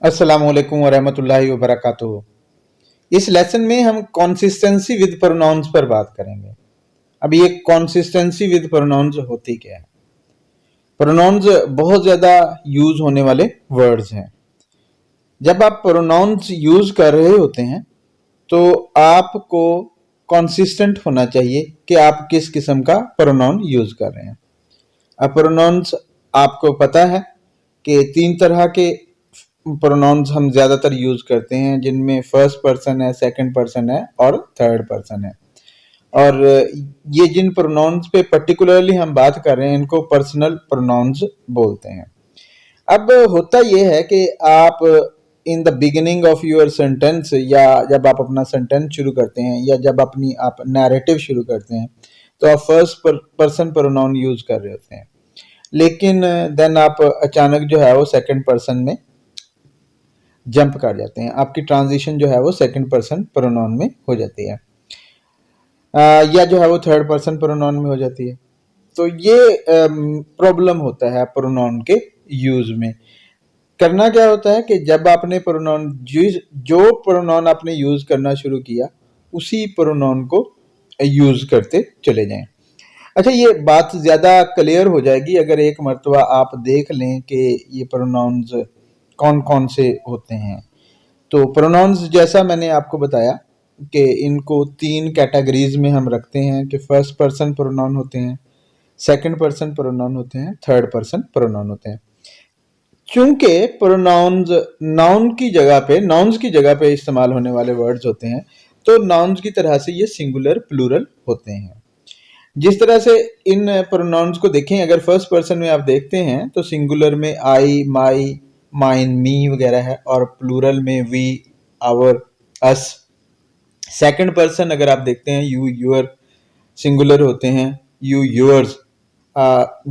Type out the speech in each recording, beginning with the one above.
अस्सलाम वालेकुम वरहमतुल्लाहि वबरकातुहू। इस लेसन में हम कंसिस्टेंसी विद प्रोनाउंस पर बात करेंगे। अब ये कंसिस्टेंसी विद प्रोनाउंस होती क्या है? प्रोनाउंस बहुत ज्यादा यूज होने वाले वर्ड्स हैं। जब आप प्रोनाउंस यूज कर रहे होते हैं तो आपको कंसिस्टेंट होना चाहिए कि आप किस किस्म का प्रोनाउन यूज कर रहे हैं। अब प्रोनाउंस आपको पता है कि तीन तरह के प्रोनाउंस हम ज्यादातर यूज करते हैं, जिनमें फर्स्ट पर्सन है, सेकंड पर्सन है और थर्ड पर्सन है। और ये जिन प्रोनाउंस पे पर्टिकुलरली हम बात कर रहे हैं इनको पर्सनल प्रोनाउंस बोलते हैं। अब होता यह है कि आप in the beginning of your sentence, या जब आप अपना सेंटेंस शुरू करते हैं या जब अपनी आप नैरेटिव शुरू करते हैं, तो आप फर्स्ट पर्सन प्रोनाउन यूज कर रहे होते हैं, लेकिन देन आप अचानक जो है वो सेकंड पर्सन में जंप कर जाते हैं। आपकी ट्रांजिशन जो है वो सेकंड पर्सन प्रोनाउन में हो जाती है, या जो है वो थर्ड पर्सन प्रोनाउन में हो जाती है। तो ये प्रॉब्लम होता है प्रोनाउन के यूज में। करना क्या होता है कि जब आपने प्रोनाउन जो प्रोनाउन आपने यूज करना शुरू किया उसी प्रोनाउन को यूज करते चले जाएं। अच्छा, ये बात ज्यादा क्लियर हो जाएगी अगर एक मर्तबा आप देख लें कि ये प्रोनाउंस कौन कौन से होते हैं। तो प्रोनाउंस जैसा मैंने आपको बताया कि इनको तीन कैटेगरीज में हम रखते हैं कि फर्स्ट पर्सन प्रोनाउन होते हैं, सेकंड पर्सन प्रोनाउन होते हैं, थर्ड पर्सन प्रोनाउन होते हैं। चूंकि प्रोनाउंस नाउन्स की जगह पे इस्तेमाल होने वाले वर्ड्स होते हैं, तो नाउन्स की तरह से ये सिंगुलर प्लूरल होते हैं। जिस तरह से इन प्रोनाउंस को देखें, अगर फर्स्ट पर्सन में आप देखते हैं तो सिंगुलर में आई, माई, माइन, मी वगैरह है, और प्लूरल में we, our, us. Second person अगर आप देखते हैं यू, यूर, सिंगुलर होते हैं, यू, योर्स,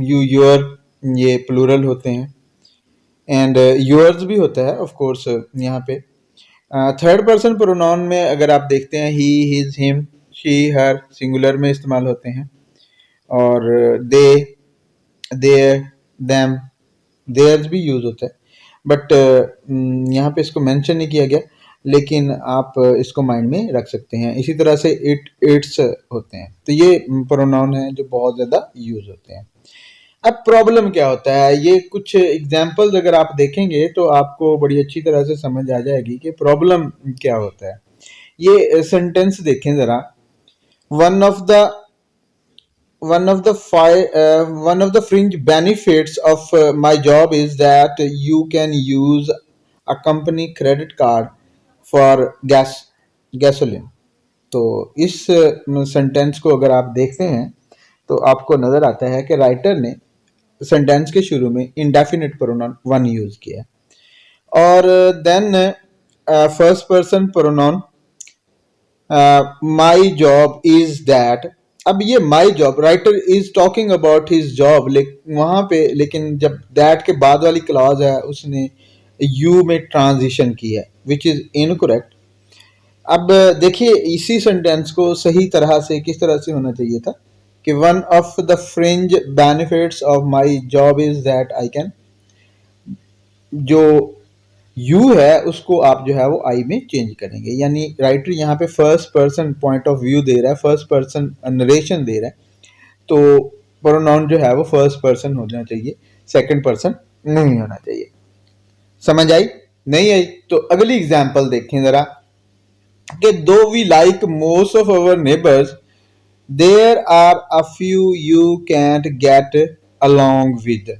यू, योर, ये प्लूरल होते हैं, एंड योर्स भी होता है ऑफ कोर्स यहाँ पे। थर्ड पर्सन प्रोनाउन में अगर आप देखते हैं he, his, him, she, her, singular में इस्तेमाल होते हैं, और दे, देयर, देम, देयर्स भी यूज होता है, बट यहाँ पे इसको मेंशन नहीं किया गया, लेकिन आप इसको माइंड में रख सकते हैं। इसी तरह से इट, इट्स होते हैं। तो ये प्रोनाउन है जो बहुत ज्यादा यूज होते हैं। अब प्रॉब्लम क्या होता है, ये कुछ एग्जाम्पल्स अगर आप देखेंगे तो आपको बड़ी अच्छी तरह से समझ आ जाएगी कि प्रॉब्लम क्या होता है। ये सेंटेंस देखें जरा। One of the one of the fringe benefits of my job is that you can use a company credit card for gasoline। तो इस सेंटेंस को अगर आप देखते हैं तो आपको नजर आता है कि राइटर ने सेंटेंस के शुरू में इंडेफिनिट प्रोनाउन वन यूज किया, और then first person pronoun my job is that. अब ये my job, writer is talking about his job, वहां पे, लेकिन जब दैट के बाद वाली क्लॉज है उसने यू में ट्रांजिशन की है, विच इज इनकरेक्ट। अब देखिए इसी सेंटेंस को सही तरह से किस तरह से होना चाहिए था कि one of the fringe benefits of my job is that I can, जो यू है उसको आप जो है वो आई में चेंज करेंगे। यानी राइटर यहाँ पे first person point of view दे रहा है, फर्स्ट पर्सन नरेशन दे रहा है, तो प्रोनाउन जो है वो फर्स्ट पर्सन होना चाहिए, सेकंड पर्सन नहीं होना चाहिए। समझ आई? नहीं आई तो अगली एग्जांपल देखें जरा कि though we like most of our neighbours there are a few you can't get along with.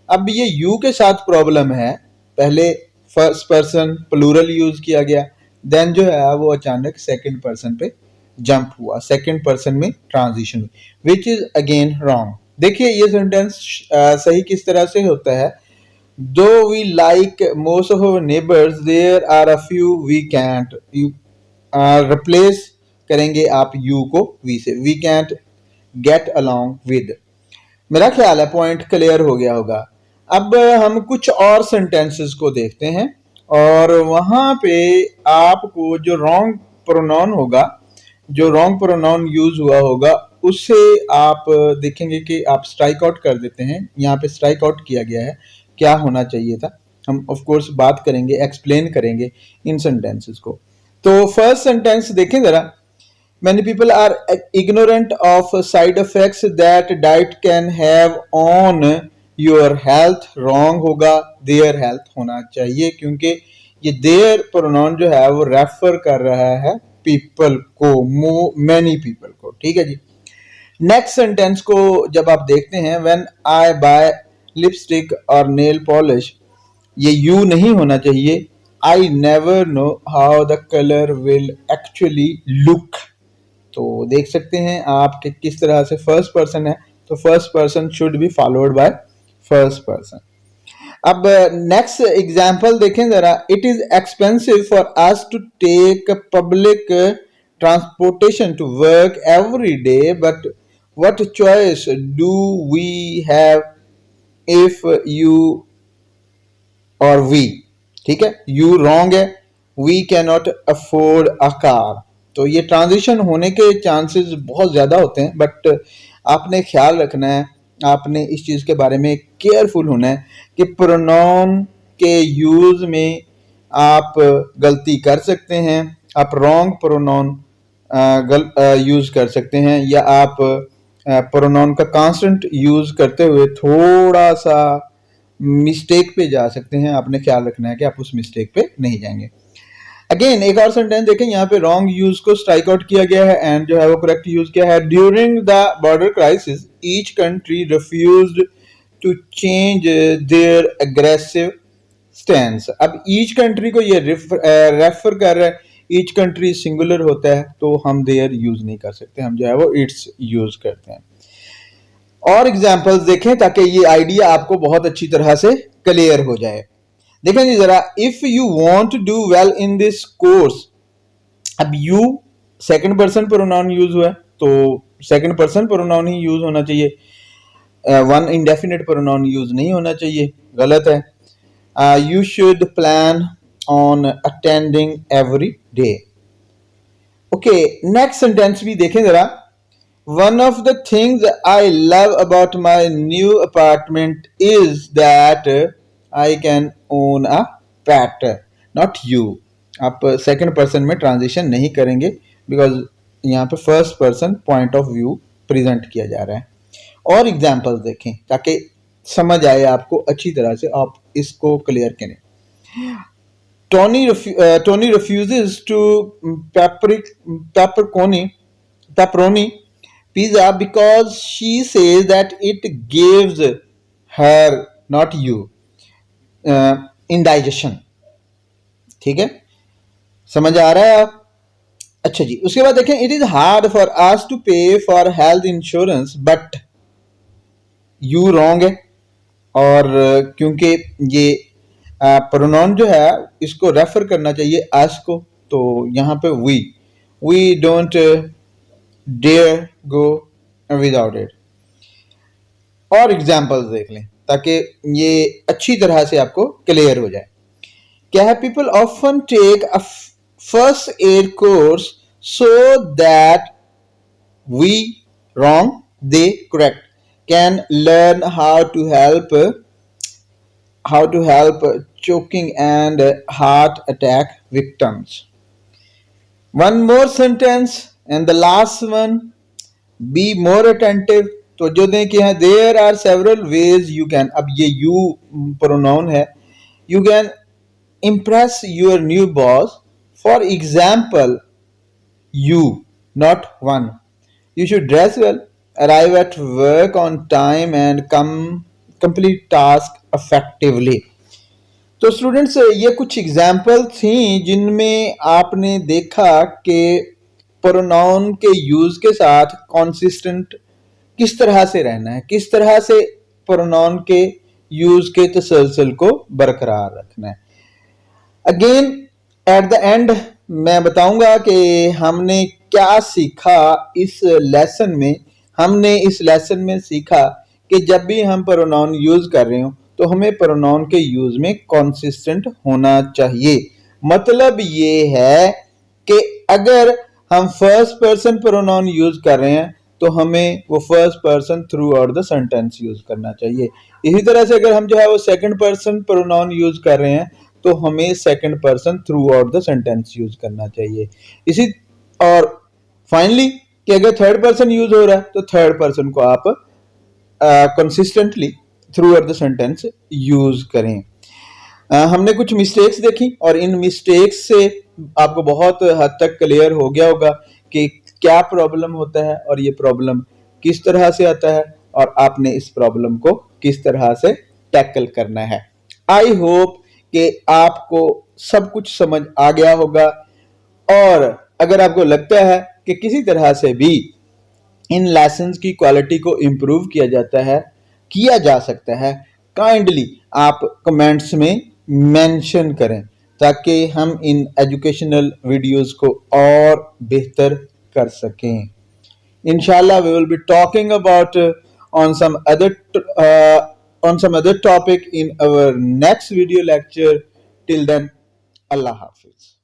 अब ये यू के साथ प्रॉब्लम है, पहले फर्स्ट पर्सन प्लूरल यूज किया गया, देन जो है वो अचानक सेकंड पर्सन पे जंप हुआ, सेकंड पर्सन में ट्रांजिशन हुई, विच इज अगेन रॉन्ग। देखिए ये सेंटेंस सही किस तरह से होता है। Though we like most of our neighbours there are a few we can't, you replace करेंगे आप यू को वी से, we can't get along with. मेरा ख्याल है पॉइंट क्लियर हो गया होगा। अब हम कुछ और सेंटेंसेस को देखते हैं, और वहां पे आपको जो रॉन्ग प्रोनाउन होगा, जो रॉन्ग प्रोनाउन यूज हुआ होगा, उससे आप देखेंगे कि आप स्ट्राइक आउट कर देते हैं। यहाँ पे स्ट्राइक आउट किया गया है, क्या होना चाहिए था हम ऑफ कोर्स बात करेंगे, एक्सप्लेन करेंगे इन सेंटेंसेस को। तो फर्स्ट सेंटेंस देखें जरा, many people are ignorant of side effects that diet can have on your health। wrong होगा, their health होना चाहिए, क्योंकि ये their प्रोनाउन जो है वो रेफर कर रहा है people को, many people को, ठीक है जी। नेक्स्ट सेंटेंस को जब आप देखते हैं, व्हेन आई बाय लिपस्टिक और नेल पॉलिश, ये यू नहीं होना चाहिए। I never know how the colour will actually look. तो देख सकते हैं आप कि किस तरह से फर्स्ट पर्सन है, तो first person should be followed by first person. अब नेक्स्ट एग्जाम्पल देखें जरा, it is expensive for us to take public transportation to work every day, but what choice do we have if you or we, ठीक है, you wrong है, we cannot afford a car। तो ये transition होने के chances बहुत ज़्यादा होते हैं, बट आपने ख्याल रखना है, आपने इस चीज़ के बारे में केयरफुल होना है कि प्रोनाउन के यूज़ में आप गलती कर सकते हैं, आप रॉन्ग प्रोनाउन यूज़ कर सकते हैं, या आप प्रोनाउन का कांस्टेंट यूज़ करते हुए थोड़ा सा मिस्टेक पे जा सकते हैं। आपने ख्याल रखना है कि आप उस मिस्टेक पे नहीं जाएंगे। अगेन एक और सेंटेंस देखें, यहाँ पे रॉन्ग यूज को स्ट्राइक आउट किया गया है एंड जो है वो करेक्ट यूज किया है। During the border crisis each country refused to change their aggressive stand. अब ईच कंट्री को ये रेफर कर रहा है, ईच कंट्री सिंगुलर होता है तो हम देयर यूज नहीं कर सकते, हम जो है वो इट्स यूज करते हैं। और एग्जाम्पल्स देखें ताकि ये आइडिया आपको बहुत अच्छी तरह से क्लियर हो जाए। देखें जी जरा, if you want to do well in this course, अब you second person pronoun use हुआ है तो सेकंड पर्सन प्रोनाउन ही यूज होना चाहिए, वन इंडेफिनिट प्रोनाउन यूज नहीं होना चाहिए, गलत है। You should plan on attending every day. Okay, next sentence भी देखें जरा, one of the things I love about my new apartment is that I can own a pet, not you। आप second person में transition नहीं करेंगे because यहाँ पे first person point of view present किया जा रहा है। और एग्जाम्पल देखें ताकि समझ आए आपको अच्छी तरह से, आप इसको क्लियर करें। Tony refuses to pepperoni pizza because she says that it gives her, not you, indigestion। ठीक है, समझ आ रहा है आप? अच्छा जी, उसके बाद देखें, it is hard for us to pay for health insurance but you wrong है। और क्योंकि ये प्रोनाउन जो है इसको रेफर करना चाहिए अस को, तो यहाँ पे we don't dare go without it. और एग्जाम्पल्स देख लें ताकि ये अच्छी तरह से आपको क्लियर हो जाए। क्या है, people often take a first aid course so that we wrong they correct can learn how to help choking and heart attack victims। One more sentence and the last one, be more attentive। तो जो देखें हैं, there are several ways you can, अब ये you pronoun है, you can impress your new boss। For example, you, not one। You should dress well, arrive at work on time and complete task effectively। तो students ये कुछ example थी जिनमें आपने देखा कि प्रोनाउन के यूज के साथ कॉन्सिस्टेंट किस तरह से रहना है, किस तरह से प्रोनाउन के यूज के तसलसल को बरकरार रखना है। अगेन एट द एंड मैं बताऊंगा कि हमने क्या सीखा इस लेसन में। हमने इस लेसन में सीखा कि जब भी हम प्रोनाउन यूज कर रहे हो तो हमें प्रोनाउन के यूज में कंसिस्टेंट होना चाहिए। मतलब ये है कि अगर हम फर्स्ट पर्सन प्रोनाउन यूज कर रहे हैं तो हमें वो first person through out the sentence use करना चाहिए। इसी तरह से अगर हम जो है वो सेकंड पर्सन प्रोनाउन यूज कर रहे हैं तो हमें second person through out the sentence use करना चाहिए। इसी और फाइनली कि अगर थर्ड पर्सन यूज हो रहा है तो थर्ड पर्सन को आप consistently through out the sentence use करें। हमने कुछ मिस्टेक्स देखी और इन मिस्टेक्स से आपको बहुत हद तक क्लियर हो गया होगा कि क्या प्रॉब्लम होता है और ये प्रॉब्लम किस तरह से आता है और आपने इस प्रॉब्लम को किस तरह से टैकल करना है। आई होप कि आपको सब कुछ समझ आ गया होगा, और अगर आपको लगता है कि किसी तरह से भी इन लेसन्स की क्वालिटी को इम्प्रूव किया जा सकता है, काइंडली आप कमेंट्स में मेंशन करें ताकि हम इन एजुकेशनल वीडियोस को और बेहतर कर सकें। Inshallah, we will be talking about on some other topic in our next video lecture. Till then, Allah Hafiz.